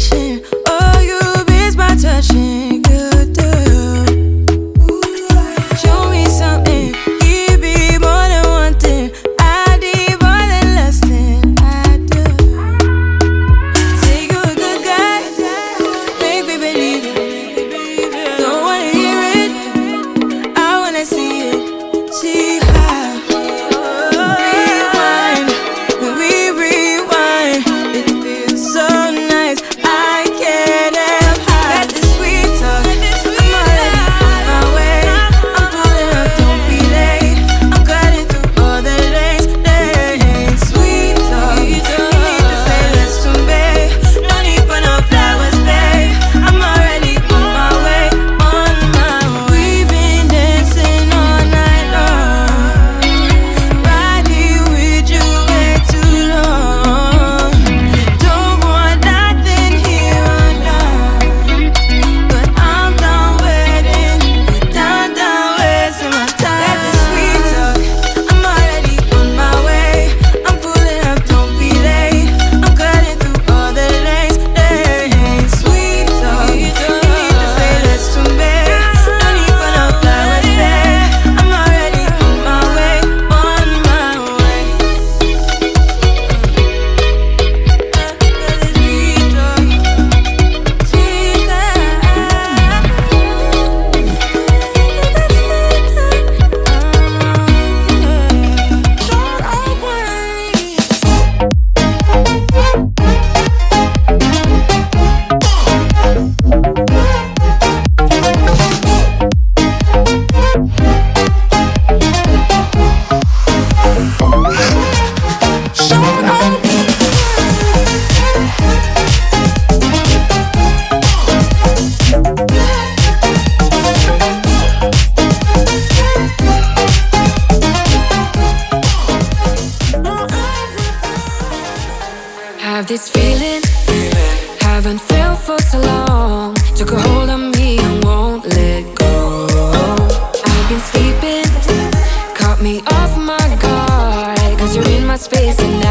blushing. Oh, you miss my touching. You do. Show me something. Give me more than one thing. I need more than less than I do. Say you're a good guy. Make me believe it. Don't wanna hear it. I wanna see it. See how. Rewind. When we rewind, it feels so nice. I can't help how. Got this sweet talk. I'm already on my way. I'm pulling up, don't be late. I'm cutting through all the lanes. Sweet talk. You need to say less to me. No need for no flowers, babe. I'm already on my way, on my way. We've been dancing all night long. Right here with you way too long. Don't want nothing here or now. But I'm done waiting, done wasting my time. Got this sweet talk, I'm already on my way. I'm pulling up, don't be late. I'm cutting through all the lanes. Sweet talk, you need to say less to me. No need for no flowers, babe. I'm already on my way, on my way. Sweet talk, sweet Have this feeling, haven't felt for so long. Took a hold of me and won't let go. I've been sleeping, caught me off my guard. 'Cause you're in my space and